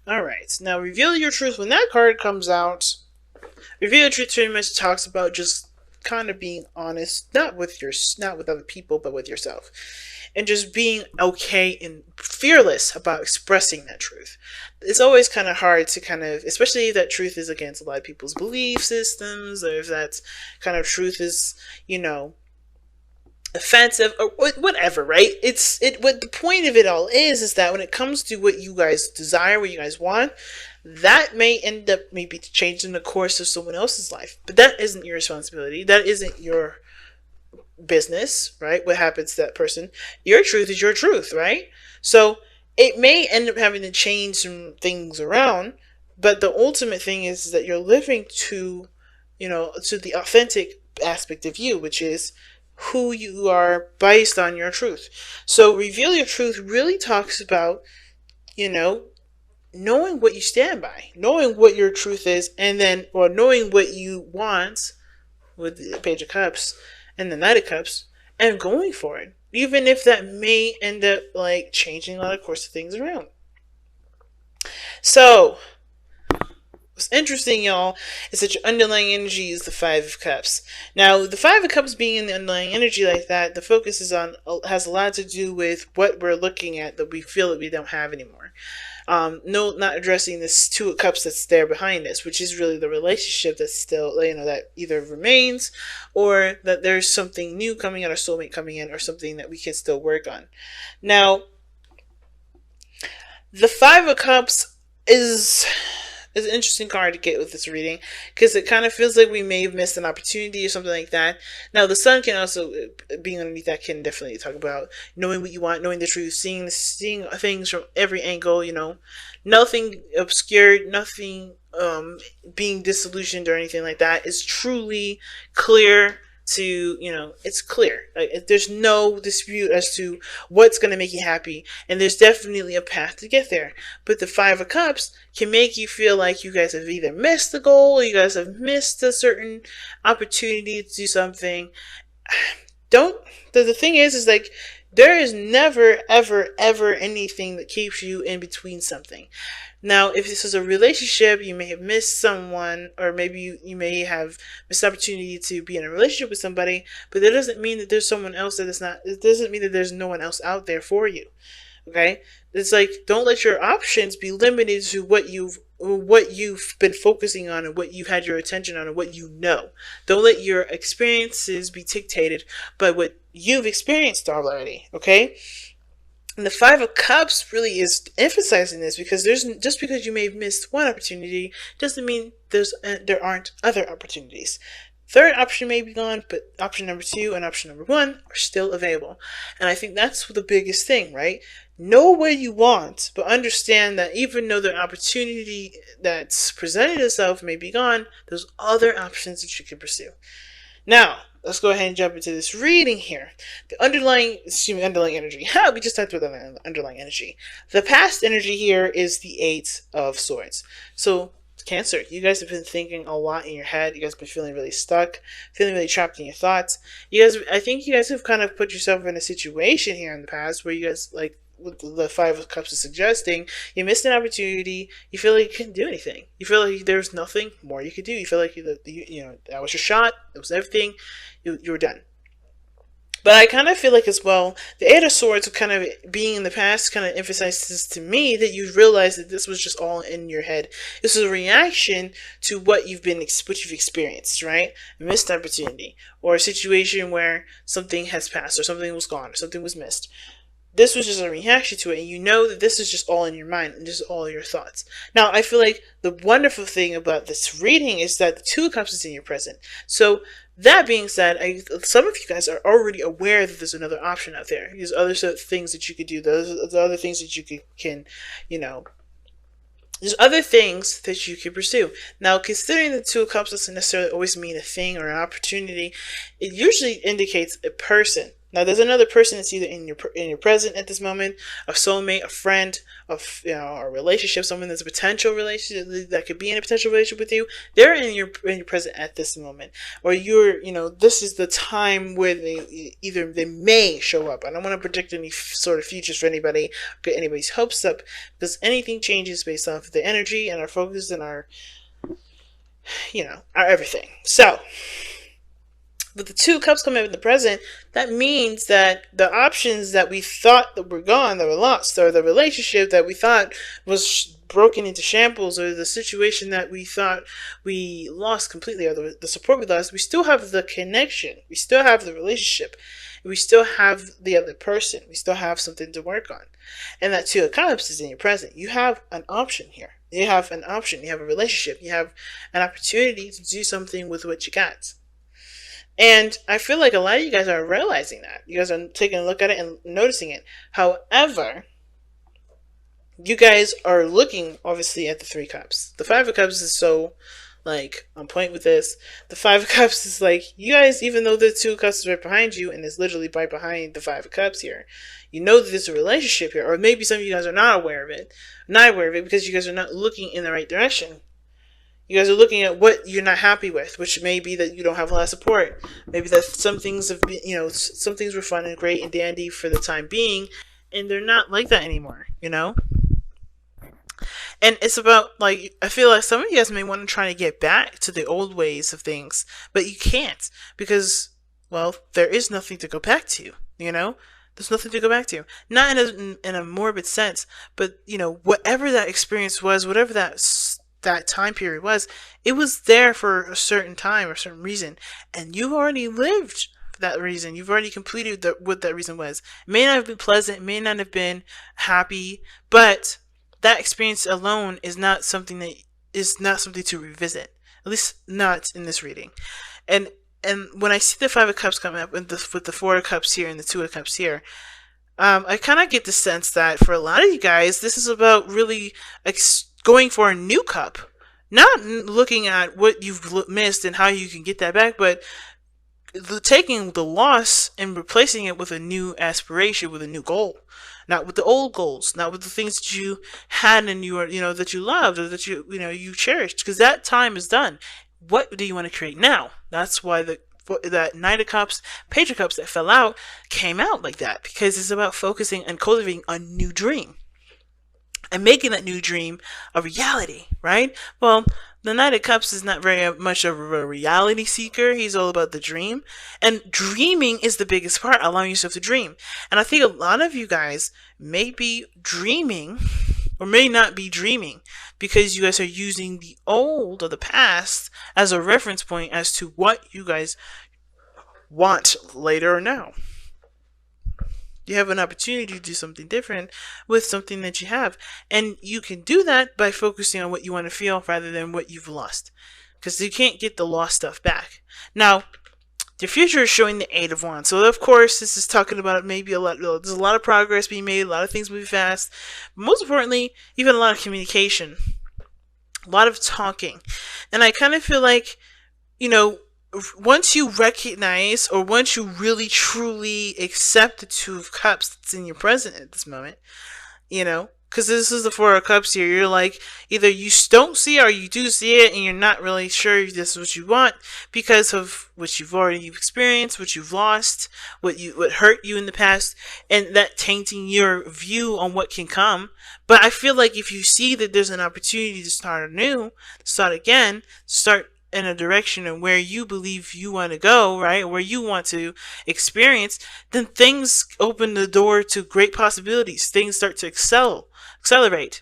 Alright, now reveal your truth. When that card comes out, reveal your truth pretty much talks about just kind of being honest, not with other people, but with yourself. And just being okay and fearless about expressing that truth. It's always kind of hard to especially if that truth is against a lot of people's belief systems, or if that kind of truth is, offensive or whatever, right? What the point of it all is that when it comes to what you guys desire, what you guys want, that may end up maybe changing the course of someone else's life, but that isn't your responsibility. That isn't your business, right? What happens to that person? Your truth is your truth, right? So it may end up having to change some things around, but the ultimate thing is that you're living to the authentic aspect of you, which is who you are based on your truth. So reveal your truth really talks about, knowing what you stand by, knowing what your truth is, and then, or knowing what you want with the Page of Cups and the Knight of Cups, and going for it, even if that may end up like changing a lot of course of things around. So what's interesting, y'all, is that your underlying energy is the Five of Cups. Now, the Five of Cups being in the underlying energy like that, the focus has a lot to do with what we're looking at that we feel that we don't have anymore. No, not addressing this Two of Cups that's there behind this, which is really the relationship that's still, that either remains, or that there's something new coming out, or soulmate coming in, or something that we can still work on. Now, the Five of Cups is an interesting card to get with this reading, because it kind of feels like we may have missed an opportunity or something like that. Now, the sun can also, being underneath that, can definitely talk about knowing what you want, knowing the truth, seeing things from every angle, nothing obscured, nothing being disillusioned or anything like that. It's truly clear to, it's clear. Like, there's no dispute as to what's going to make you happy, and there's definitely a path to get there. But the Five of Cups can make you feel like you guys have either missed the goal, or you guys have missed a certain opportunity to do something. The thing is like, there is never, ever, ever anything that keeps you in between something. Now, if this is a relationship, you may have missed someone, or maybe you may have missed the opportunity to be in a relationship with somebody, but that doesn't mean that there's someone else it doesn't mean that there's no one else out there for you. Okay? It's like, don't let your options be limited to what you've been focusing on, and what you've had your attention on, and what you know. Don't let your experiences be dictated by what you've experienced already. Okay? And the Five of Cups really is emphasizing this, because just because you may have missed one opportunity doesn't mean there aren't other opportunities. Third option may be gone, but option number 2 and option number 1 are still available. And I think that's the biggest thing, right? Know what you want, but understand that even though the opportunity that's presented itself may be gone, there's other options that you can pursue. Now, let's go ahead and jump into this reading here. The underlying energy. We just talked about the underlying energy. The past energy here is the Eight of Swords. So, Cancer, you guys have been thinking a lot in your head. You guys have been feeling really stuck, feeling really trapped in your thoughts. I think you guys have kind of put yourself in a situation here in the past where you guys, like what the Five of Cups is suggesting, you missed an opportunity. You feel like you couldn't do anything. You feel like there's nothing more you could do. You feel like that was your shot. It was everything. You were done. But I kind of feel like as well, the Eight of Swords kind of being in the past kind of emphasizes to me that you realize that this was just all in your head. This is a reaction to what you've experienced, right? A missed opportunity, or a situation where something has passed, or something was gone, or something was missed. This was just a reaction to it, and you know that this is just all in your mind, and just all your thoughts. Now, I feel like the wonderful thing about this reading is that the Two of Cups is in your present. So, that being said, some of you guys are already aware that there's another option out there. There's other things that you could do. There's other things that you can there's other things that you can pursue. Now, considering the Two of Cups doesn't necessarily always mean a thing or an opportunity, it usually indicates a person. Now, there's another person that's either in your present at this moment, a soulmate, a friend, a relationship, someone that's a potential relationship that could be in a potential relationship with you. They're in your present at this moment, or this is the time where they may show up. I don't want to predict any sort of futures for anybody, get anybody's hopes up, because anything changes based off the energy and our focus and our everything. So, with the two cups coming up in the present, that means that the options that we thought that were gone, that were lost, or the relationship that we thought was broken into shambles, or the situation that we thought we lost completely, or the support we lost, we still have the connection, we still have the relationship, we still have the other person, we still have something to work on. And that two of cups is in your present. You have an option here. You have an option. You have a relationship. You have an opportunity to do something with what you got. And I feel like a lot of you guys are realizing that. You guys are taking a look at it and noticing it. However, you guys are looking, obviously, at the three cups. The five of cups is so, on point with this. The five of cups is you guys, even though the two of cups is right behind you, and it's literally right behind the five of cups here, you know that there's a relationship here. Or maybe some of you guys are not aware of it. Not aware of it because you guys are not looking in the right direction. You guys are looking at what you're not happy with, which may be that you don't have a lot of support. Maybe that some things have been, some things were fun and great and dandy for the time being, and they're not like that anymore, And it's about, I feel like some of you guys may want to try to get back to the old ways of things, but you can't because, well, there is nothing to go back to, There's nothing to go back to. Not in a morbid sense, but, whatever that experience was, whatever that time period was, it was there for a certain time or a certain reason, and you've already lived that reason. You've already completed what that reason was. It may not have been pleasant, it may not have been happy, but that experience alone is not something to revisit. At least not in this reading. And when I see the five of cups coming up with the four of cups here and the two of cups here, I kind of get the sense that for a lot of you guys, this is about really going for a new cup, not looking at what you've missed and how you can get that back, but taking the loss and replacing it with a new aspiration, with a new goal, not with the old goals, not with the things that you had and that you loved or that you cherished, because that time is done. What do you want to create now? That's why that Knight of Cups, Page of Cups that fell out came out like that, because it's about focusing and cultivating a new dream and making that new dream a reality, right? Well, the Knight of Cups is not very much of a reality seeker. He's all about the dream. And dreaming is the biggest part, allowing yourself to dream. And I think a lot of you guys may be dreaming or may not be dreaming because you guys are using the old or the past as a reference point as to what you guys want later or now. You have an opportunity to do something different with something that you have. And you can do that by focusing on what you want to feel rather than what you've lost. Because you can't get the lost stuff back. Now, the future is showing the Eight of Wands. So, of course, this is talking about maybe there's a lot of progress being made, a lot of things moving fast. But most importantly, even a lot of communication. A lot of talking. And I kind of feel like, once you recognize or once you really truly accept the Two of Cups that's in your present at this moment, because this is the Four of Cups here, you're like, either you don't see it or you do see it and you're not really sure if this is what you want because of what you've already experienced, what you've lost, what hurt you in the past, and that tainting your view on what can come. But I feel like if you see that there's an opportunity to start anew, start again, start in a direction and where you believe you want to go, right? Where you want to experience, then things open the door to great possibilities. Things start to accelerate,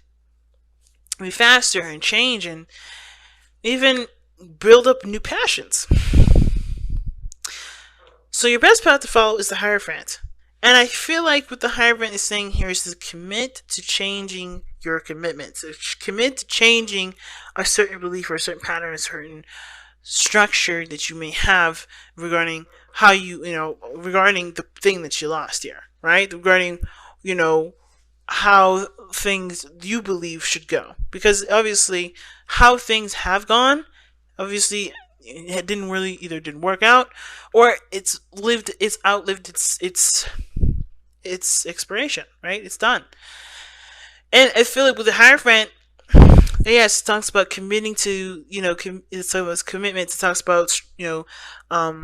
be faster and change and even build up new passions. So your best path to follow is the Hierophant. And I feel like what the Hierophant is saying here is to commit to changing your commitment. So commit to changing a certain belief or a certain pattern, a certain structure that you may have regarding how regarding the thing that you lost here, right? Regarding, how things you believe should go. Because obviously how things have gone, obviously it didn't really either didn't work out, or it's outlived its expiration, right? It's done. And I feel like with the Hierophant, yes, it talks about committing to, it's commitment. It talks about,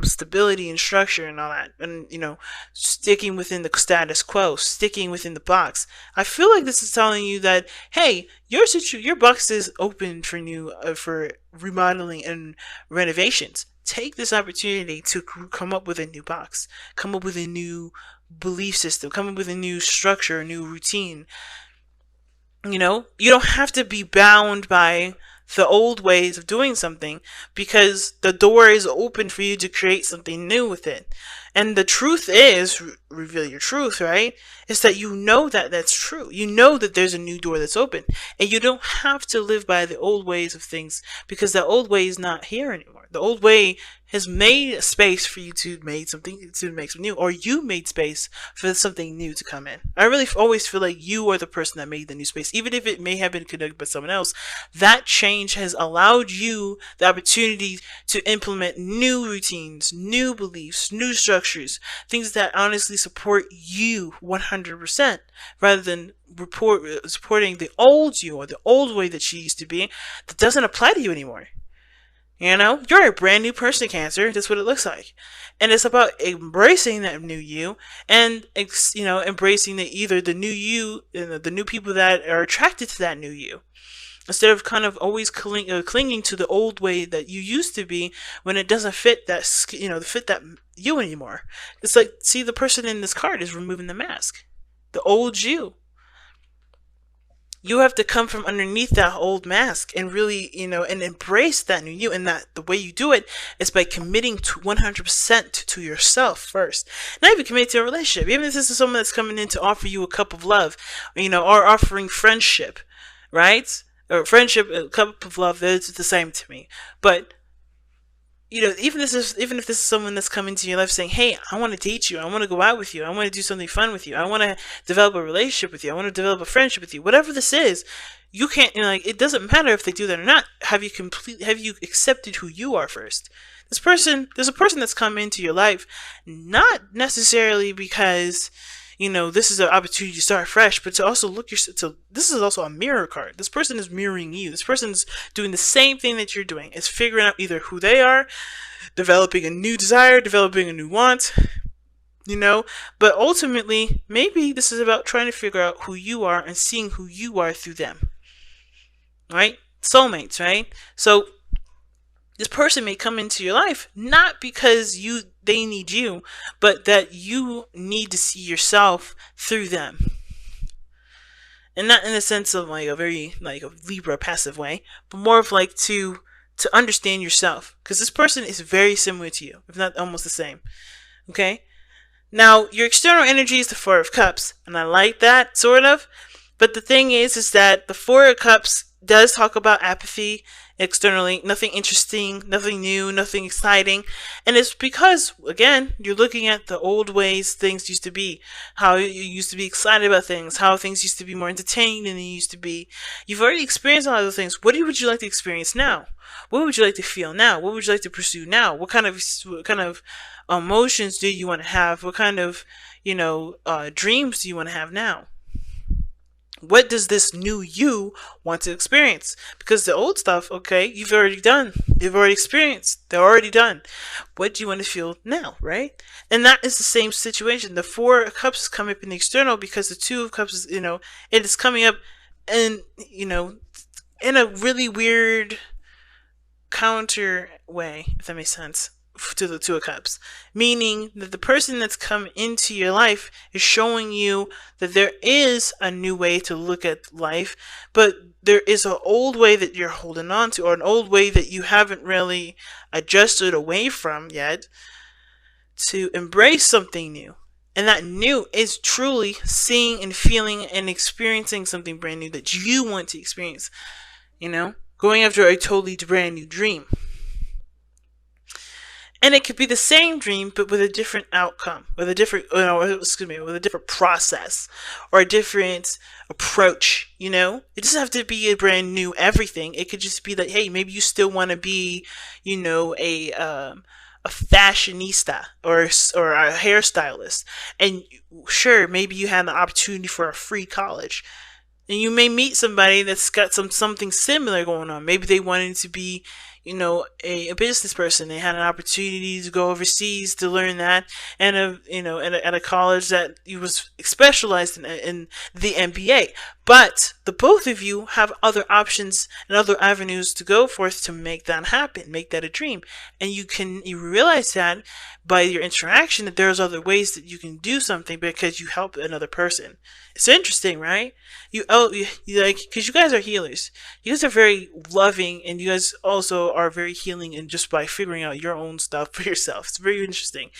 stability and structure and all that, and sticking within the status quo, sticking within the box. I feel like this is telling you that, hey, your box is open for new, for remodeling and renovations. Take this opportunity to come up with a new box, come up with a new belief system, come up with a new structure, a new routine. You don't have to be bound by the old ways of doing something, because the door is open for you to create something new with it. And the truth is, reveal your truth, right? Is that that that's true. You know that there's a new door that's open. And you don't have to live by the old ways of things, because the old way is not here anymore. The old way has made a space for you to make something new, or you made space for something new to come in. I really always feel like you are the person that made the new space, even if it may have been conducted by someone else. That change has allowed you the opportunity to implement new routines, new beliefs, new structures, things that honestly support you 100%, rather than supporting the old you, or the old way that she used to be, that doesn't apply to you anymore. You're a brand new person, Cancer. That's what it looks like. And it's about embracing that new you, and, embracing either the new you and the new people that are attracted to that new you, instead of kind of always clinging to the old way that you used to be, when it doesn't fit that you anymore. It's like, see, the person in this card is removing the mask. The old you. You have to come from underneath that old mask and really, and embrace that new you. And that the way you do it is by committing to 100% to yourself first. Not even committing to a relationship. Even if this is someone that's coming in to offer you a cup of love, or offering friendship, right? Or friendship, a cup of love, it's the same to me. But even if this is someone that's coming to your life saying, hey, I want to date you, I want to go out with you, I want to do something fun with you, I want to develop a relationship with you, I want to develop a friendship with you, whatever this is, you can't, it doesn't matter if they do that or not. Have you accepted who you are first? There's a person that's come into your life, not necessarily because, this is an opportunity to start fresh, but to also this is also a mirror card. This person is mirroring you. This person's doing the same thing that you're doing. It's figuring out either who they are, developing a new desire, developing a new want, but ultimately, maybe this is about trying to figure out who you are and seeing who you are through them, right? Soulmates, right? So this person may come into your life not because they need you, but that you need to see yourself through them. And not in the sense of like a very like a Libra passive way, but more of like to understand yourself. Because this person is very similar to you, if not almost the same. Okay? Now, your external energy is the Four of Cups, and I like that, sort of. But the thing is that the Four of Cups does talk about apathy externally, nothing interesting, nothing new, nothing exciting. And it's because, again, you're looking at the old ways things used to be, how you used to be excited about things, how things used to be more entertaining than they used to be. You've already experienced a lot of those things. What would you like to experience now? What would you like to feel now? What would you like to pursue now? What kind of emotions do you want to have? What kind of, dreams do you want to have now? What does this new you want to experience? Because the old stuff, okay, you've already done. You've already experienced. They're already done. What do you want to feel now, right? And that is the same situation. The Four of Cups is coming up in the external because the Two of Cups is, it is coming up in, in a really weird counter way, if that makes sense, to the Two of Cups, meaning that the person that's come into your life is showing you that there is a new way to look at life, but there is an old way that you're holding on to, or an old way that you haven't really adjusted away from yet, to embrace something new. And that new is truly seeing and feeling and experiencing something brand new that you want to experience, going after a totally brand new dream. And it could be the same dream, but with a different outcome, with a different, with a different process or a different approach. It doesn't have to be a brand new everything. It could just be that, hey, maybe you still want to be, a fashionista or a hairstylist, and sure, maybe you had the opportunity for a free college, and you may meet somebody that's got something similar going on. Maybe they wanted to be, a business person. They had an opportunity to go overseas to learn that, and at a college that was specialized in the MBA. But the both of you have other options and other avenues to go forth to make that happen, make that a dream, and you realize that by your interaction that there's other ways that you can do something because you help another person. It's interesting, right? Because you guys are healers. You guys are very loving, and you guys also are very healing, and just by figuring out your own stuff for yourself. It's very interesting.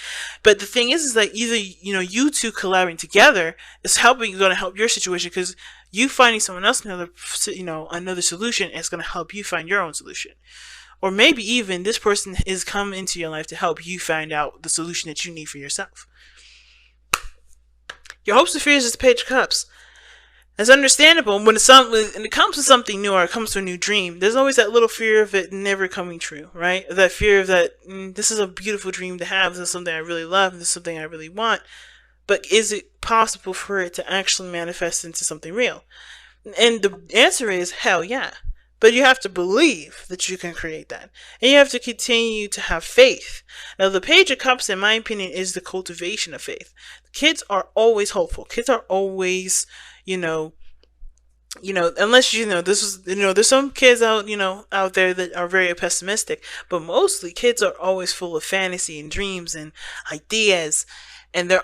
But the thing is that either you two collaborating together is going to help your situation, because you finding someone else another solution is going to help you find your own solution. Or maybe even this person is coming into your life to help you find out the solution that you need for yourself. Your hopes and fears is the Page of Cups. It's understandable when it comes to something new, or it comes to a new dream. There's always that little fear of it never coming true, right? That fear of that, this is a beautiful dream to have. This is something I really love. This is something I really want. But is it possible for it to actually manifest into something real? And the answer is hell yeah. But you have to believe that you can create that. And you have to continue to have faith. Now, the Page of Cups, in my opinion, is the cultivation of faith. Kids are always hopeful. Kids are always, unless there's some kids out there that are very pessimistic, but mostly kids are always full of fantasy and dreams and ideas, and they're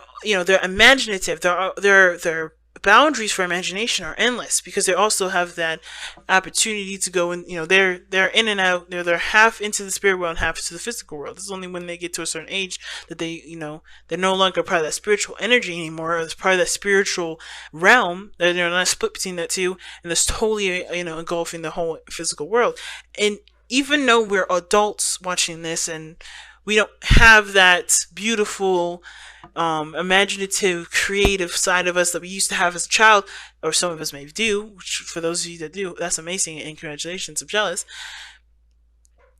imaginative. Their boundaries for imagination are endless, because they also have that opportunity to go in. They're in and out. They're half into the spirit world and half into the physical world. It's only when they get to a certain age that they're no longer part of that spiritual energy anymore, or it's part of that spiritual realm. They're not split between that two, and that's totally engulfing the whole physical world. And even though we're adults watching this, and we don't have that beautiful, imaginative, creative side of us that we used to have as a child, or some of us maybe do, which for those of you that do, that's amazing, and congratulations, I'm jealous.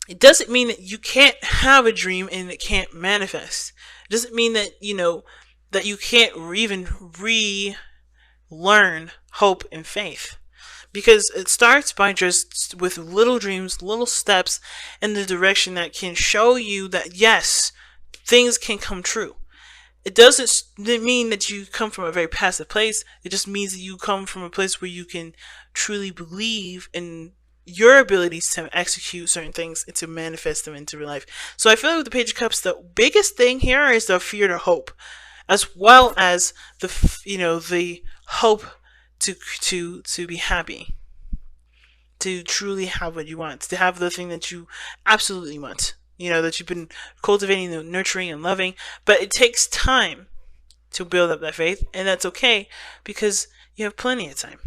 It doesn't mean that you can't have a dream and it can't manifest. It doesn't mean that, that you can't even relearn hope and faith. Because it starts by just with little dreams, little steps in the direction that can show you that yes, things can come true. It doesn't mean that you come from a very passive place. It just means that you come from a place where you can truly believe in your abilities to execute certain things and to manifest them into real life. So I feel like with the Page of Cups, the biggest thing here is the fear to hope, as well as the hope to be happy, to truly have what you want, to have the thing that you absolutely want, that you've been cultivating, nurturing, and loving. But it takes time to build up that faith, and that's okay, because you have plenty of time.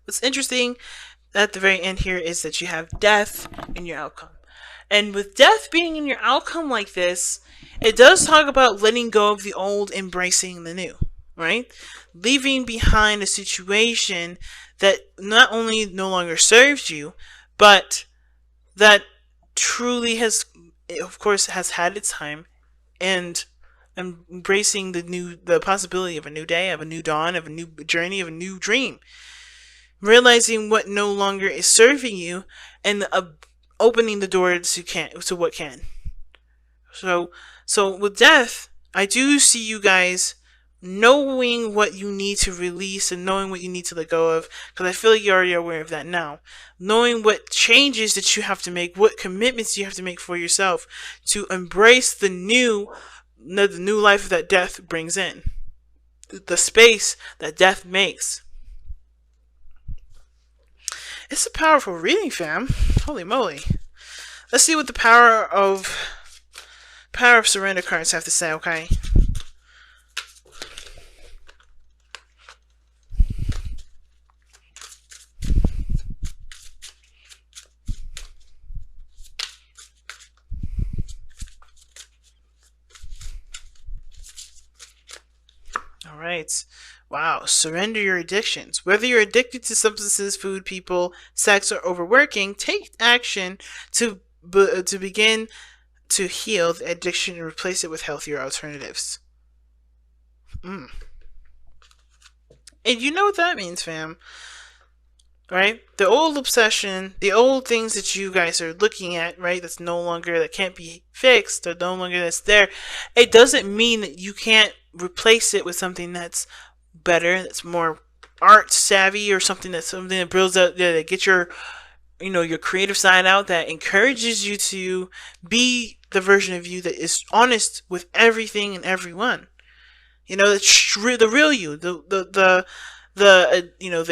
What's interesting at the very end here is that you have death in your outcome. And with death being in your outcome like this, it does talk about letting go of the old, embracing the new, right? Leaving behind a situation that not only no longer serves you, but that truly has, of course, has had its time, and embracing the possibility of a new day, of a new dawn, of a new journey, of a new dream. Realizing what no longer is serving you, and opening the door to what can. So with death, I do see you guys knowing what you need to release and knowing what you need to let go of, because I feel like you're already aware of that now. Knowing what changes that you have to make, what commitments you have to make for yourself to embrace the new life that death brings in, the space that death makes. It's a powerful reading, fam. Holy moly. Let's see what the power of surrender cards have to say, okay? right. Wow. Surrender your addictions. Whether you're addicted to substances, food, people, sex, or overworking, take action to begin to heal the addiction and replace it with healthier alternatives. Mm. And you know what that means, fam, right? The old obsession, the old things that you guys are looking at, right? That's no longer, that can't be fixed, or no longer that's there. It doesn't mean that you can't replace it with something that's better, that's more art savvy, or something that builds up, that gets your, your creative side out, that encourages you to be the version of you that is honest with everything and everyone. The real you, the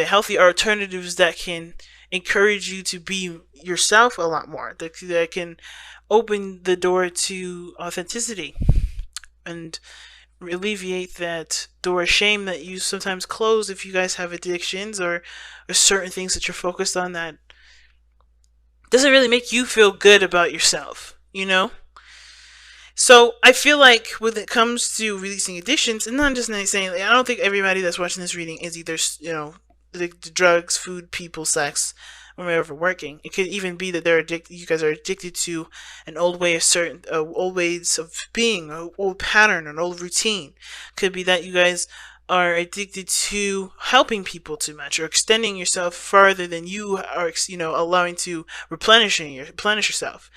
healthy alternatives that can encourage you to be yourself a lot more. That can open the door to authenticity and alleviate that door of shame that you sometimes close if you guys have addictions, or certain things that you're focused on that doesn't really make you feel good about yourself. So I feel like when it comes to releasing addictions, and not just saying, I don't think everybody that's watching this reading is either, the drugs, food, people, sex, or overworking. It could even be that they're addicted. You guys are addicted to an old way of old ways of being, an old pattern, an old routine. Could be that you guys are addicted to helping people too much, or extending yourself farther than you are, allowing to replenish yourself.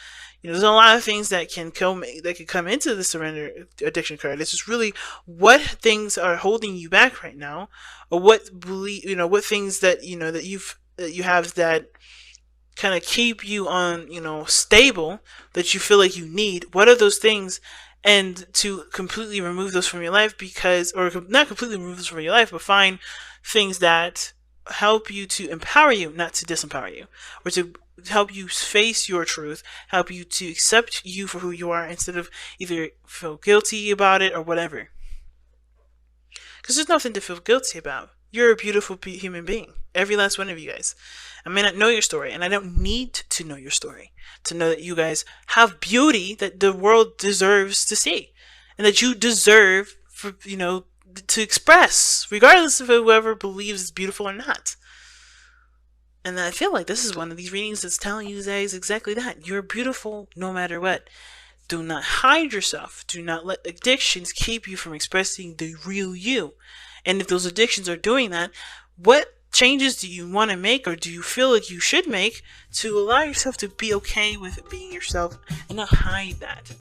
There's a lot of things that can come into the surrender addiction card. It's just really what things are holding you back right now, or what things that you have that kind of keep you on stable, that you feel like you need. What are those things? And to completely remove those from your life, or not completely remove those from your life, but find things that help you to empower you, not to disempower you, or to help you face your truth, help you to accept you for who you are, instead of either feel guilty about it or whatever. Because there's nothing to feel guilty about. You're a beautiful human being. Every last one of you guys. I may not know your story, and I don't need to know your story to know that you guys have beauty that the world deserves to see, and that you deserve to express, regardless of whoever believes it's beautiful or not. And I feel like this is one of these readings that's telling you guys exactly that. You're beautiful no matter what. Do not hide yourself. Do not let addictions keep you from expressing the real you. And if those addictions are doing that, what changes do you want to make, or do you feel like you should make, to allow yourself to be okay with being yourself and not hide that?